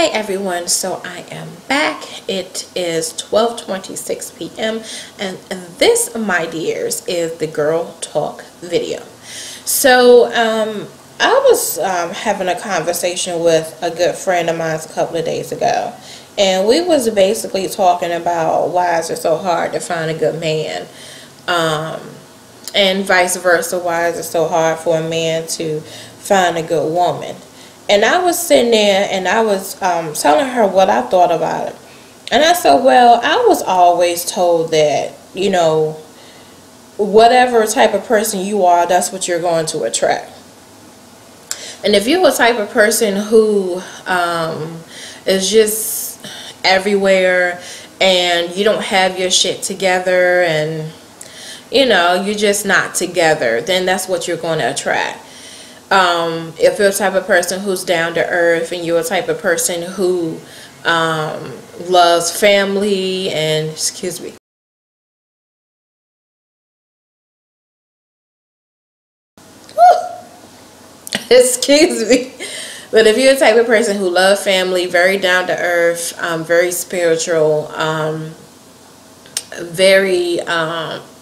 Hey everyone, so I am back. It is 12:26 p.m. and this, my dears, is the Girl Talk video. So I was having a conversation with a good friend of mine a couple of days ago, and we was basically talking about why is it so hard to find a good man, and vice versa, why is it so hard for a man to find a good woman. And I was sitting there and I was telling her what I thought about it. And I said, well, I was always told that, you know, whatever type of person you are, that's what you're going to attract. And if you're a type of person who is just everywhere and you don't have your shit together and, you know, you're just not together, then that's what you're going to attract. If you're a type of person who's down to earth and you're a type of person who loves family and, excuse me, excuse me, but if you're a type of person who loves family, very down to earth, very spiritual, very,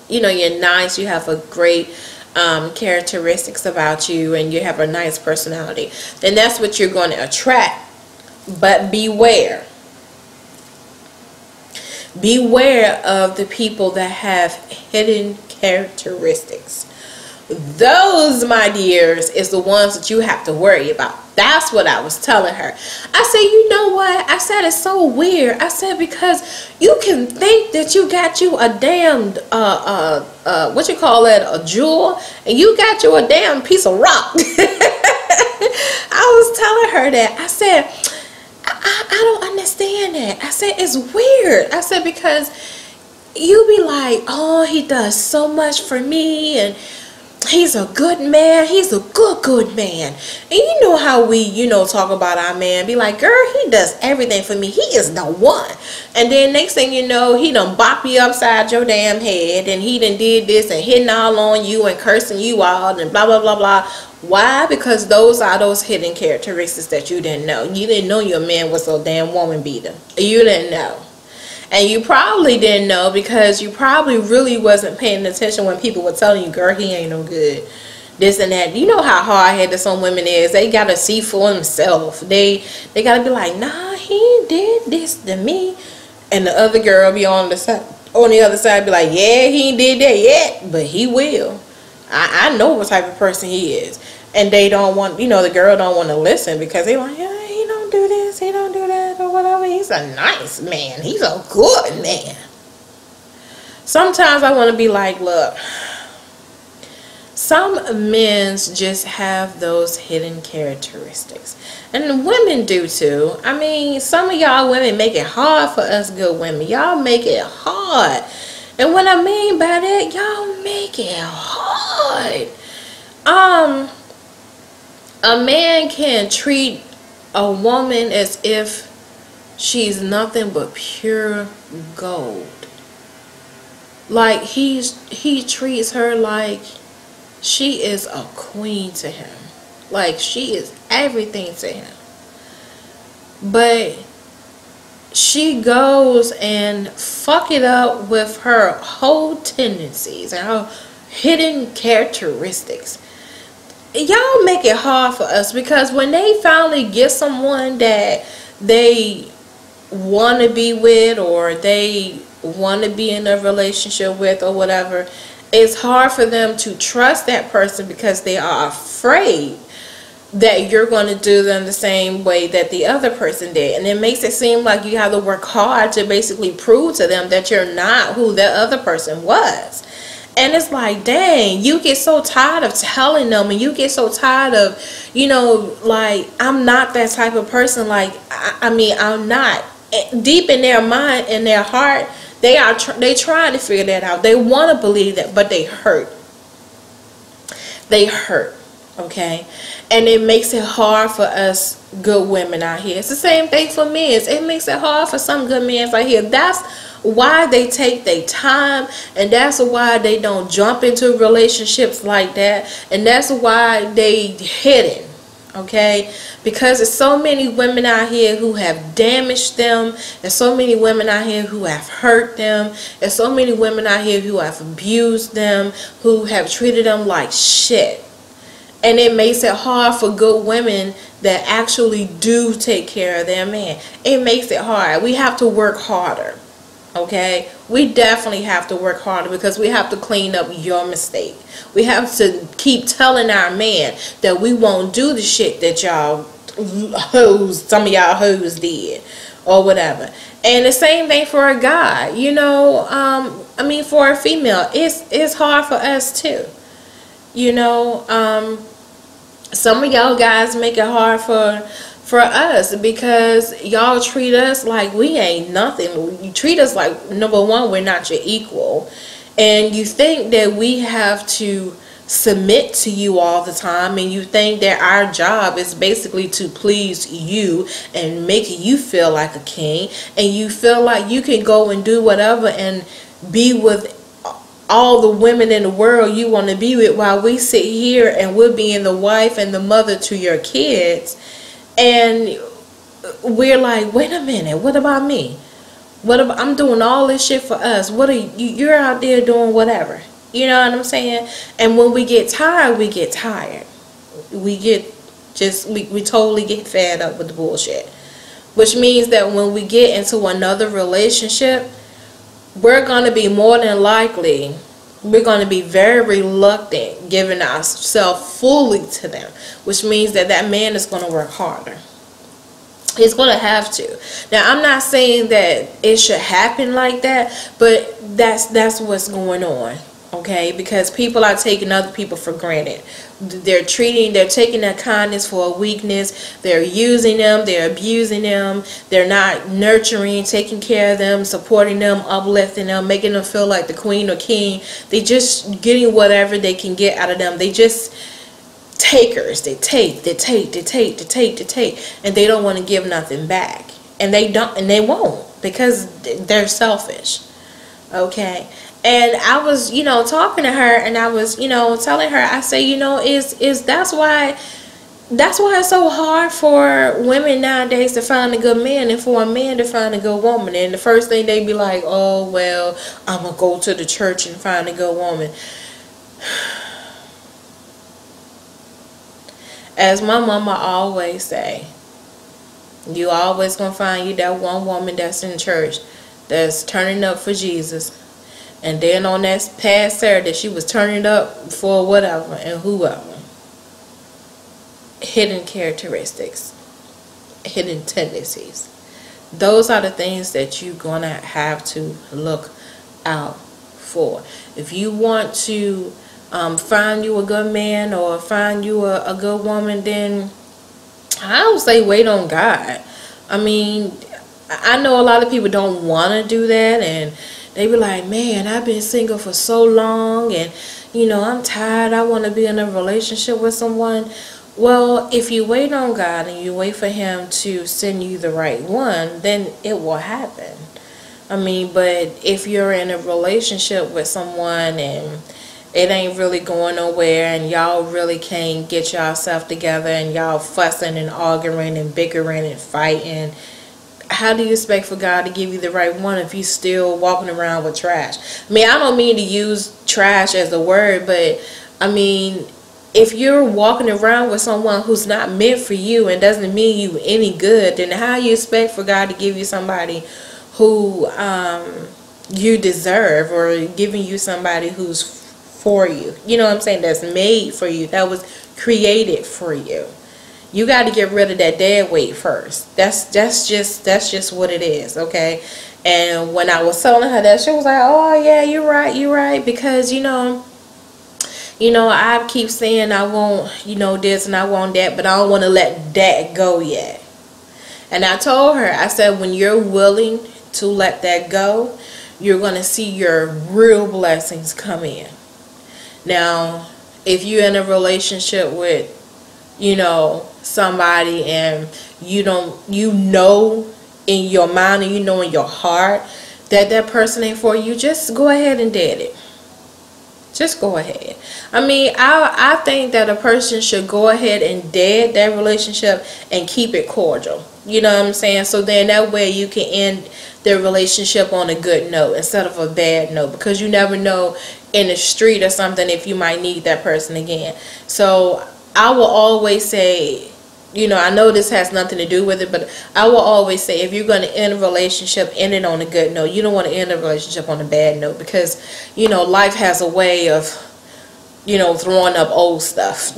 you know, you're nice, you have a great characteristics about you, and you have a nice personality, then that's what you're going to attract. But beware of the people that have hidden characteristics. Those, my dears, is the ones that you have to worry about. That's what I was telling her. I said, you know what? I said, it's so weird. I said, because you can think that you got you a damn, what you call it, a jewel, and you got you a damn piece of rock. I was telling her that. I said, I don't understand that. I said, it's weird. I said, because you be like, oh, he does so much for me, and he's a good man. He's a good man. And you know how we, you know, talk about our man. Be like, girl, he does everything for me. He is the one. And then next thing you know, he done bop you upside your damn head. And he done did this and hitting all on you and cursing you out and blah, blah, blah, blah. Why? Because those are those hidden characteristics that you didn't know. You didn't know your man was a damn woman beater. You didn't know. And you probably didn't know because you probably really wasn't paying attention when people were telling you, girl, he ain't no good. This and that. You know how hard-headed some women is. They got to see for themselves. They got to be like, nah, he did this to me. And the other girl be on the other side be like, yeah, he ain't did that yet, but he will. I know what type of person he is. And they don't want, you know, the girl don't want to listen because they like, yeah, he don't do this, he don't do that, or whatever. He's a nice man. He's a good man. Sometimes I want to be like, look, some men just have those hidden characteristics. And women do too. I mean, some of y'all women make it hard for us good women. Y'all make it hard. And what I mean by that, y'all make it hard. A man can treat a woman as if she's nothing but pure gold. Like he treats her like she is a queen to him. Like she is everything to him. But she goes and fuck it up with her whole tendencies and her hidden characteristics. Y'all make it hard for us because when they finally get someone that they want to be with or they want to be in a relationship with or whatever, it's hard for them to trust that person because they are afraid that you're going to do them the same way that the other person did. And it makes it seem like you have to work hard to basically prove to them that you're not who the other person was. And it's like, dang, you get so tired of telling them, and you get so tired of, you know, like, I'm not that type of person. Like, I mean, I'm not. Deep in their mind, in their heart, they trying to figure that out. They want to believe that, but they hurt. They hurt, okay? And it makes it hard for us good women out here. It's the same thing for men. It makes it hard for some good men out here. That's why they take their time, and that's why they don't jump into relationships like that, and that's why they hidden. Okay, because there's so many women out here who have damaged them. There's so many women out here who have hurt them. There's so many women out here who have abused them, who have treated them like shit. And it makes it hard for good women that actually do take care of their man. It makes it hard. We have to work harder. Okay, we definitely have to work harder, because we have to clean up your mistake. We have to keep telling our man that we won't do the shit that y'all hoes, some of y'all hoes did, or whatever. And the same thing for a guy, you know. I mean, for a female, it's hard for us too, you know. Some of y'all guys make it hard for us, because y'all treat us like we ain't nothing. You treat us like, number one, we're not your equal, and you think that we have to submit to you all the time, and you think that our job is basically to please you and make you feel like a king, and you feel like you can go and do whatever and be with all the women in the world you want to be with, while we sit here and we're being the wife and the mother to your kids. And we're like, wait a minute, what about me? What about, I'm doing all this shit for us. What are you? You're out there doing whatever. You know what I'm saying? And when we get tired, we get tired. We totally get fed up with the bullshit. Which means that when we get into another relationship, we're going to be more than likely, we're going to be very reluctant giving ourselves fully to them, which means that that man is going to work harder. He's going to have to. Now, I'm not saying that it should happen like that, but that's what's going on. Okay, because people are taking other people for granted. They're taking their kindness for a weakness. They're using them. They're abusing them. They're not nurturing, taking care of them, supporting them, uplifting them, making them feel like the queen or king. They just getting whatever they can get out of them. They just takers. They take, and they don't want to give nothing back. And they don't, and they won't, because they're selfish. Okay. And I was, you know, talking to her, and I was, you know, telling her, I say, you know, that's why it's so hard for women nowadays to find a good man, and for a man to find a good woman. And the first thing they be like, oh, well, I'm going to go to the church and find a good woman. As my mama always say, you always going to find you that one woman that's in church that's turning up for Jesus. And then on that past Saturday, she was turning up for whatever and whoever. Hidden characteristics, hidden tendencies. Those are the things that you're going to have to look out for. If you want to find you a good man or find you a good woman, then I would say wait on God. I mean, I know a lot of people don't want to do that, and they be like, man, I've been single for so long, and, you know, I'm tired. I want to be in a relationship with someone. Well, if you wait on God and you wait for Him to send you the right one, then it will happen. I mean, but if you're in a relationship with someone and it ain't really going nowhere, and y'all really can't get yourself together, and y'all fussing and arguing and bickering and fighting, how do you expect for God to give you the right one if you're still walking around with trash? I mean, I don't mean to use trash as a word, but I mean, if you're walking around with someone who's not meant for you and doesn't mean you any good, then how you expect for God to give you somebody who you deserve, or giving you somebody who's for you? You know what I'm saying? That's made for you. That was created for you. You got to get rid of that dead weight first. That's just what it is, okay? And when I was telling her that, she was like, "Oh yeah, you're right," because you know, I keep saying I want, you know, this and I want that, but I don't want to let that go yet. And I told her, I said, when you're willing to let that go, you're gonna see your real blessings come in. Now, if you're in a relationship with, you know, somebody, and you know in your mind and you know in your heart that that person ain't for you, just go ahead and dead it. Just go ahead. I mean, I think that a person should go ahead and dead that relationship and keep it cordial. You know what I'm saying? So then that way you can end the relationship on a good note instead of a bad note, because you never know in the street or something if you might need that person again. So I will always say, you know, I know this has nothing to do with it, but I will always say, if you're going to end a relationship, end it on a good note. You don't want to end a relationship on a bad note, because, you know, life has a way of, you know, throwing up old stuff.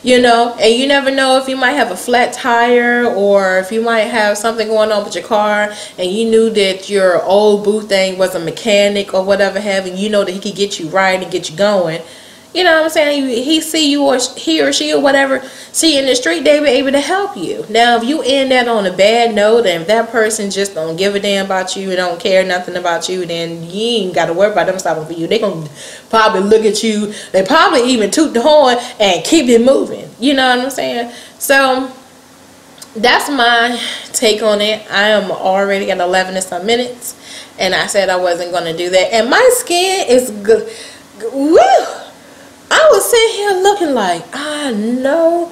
You know, and you never know if you might have a flat tire, or if you might have something going on with your car, and you knew that your old boo thing was a mechanic or whatever have, and you know that he could get you right and get you going. You know what I'm saying? He see you, or he or she or whatever, see you in the street, they be able to help you. Now, if you end that on a bad note, and if that person just don't give a damn about you and don't care nothing about you, then you ain't got to worry about them stopping for you. They gonna probably look at you. They probably even toot the horn and keep it moving. You know what I'm saying? So that's my take on it. I am already at 11 and some minutes, and I said I wasn't gonna do that. And my skin is good. Woo! I was sitting here looking like, I know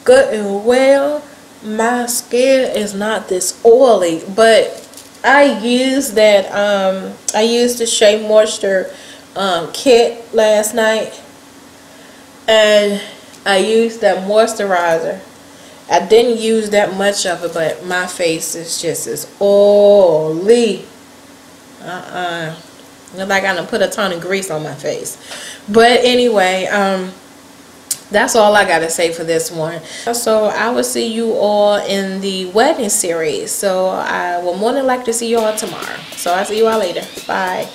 good and well my skin is not this oily, but I used that I used the Shea Moisture kit last night, and I used that moisturizer. I didn't use that much of it, but my face is just as oily. Look like I done put a ton of grease on my face. But anyway, that's all I gotta say for this one. So I will see you all in the wedding series. So I will more than likely see you all tomorrow. So I'll see you all later. Bye.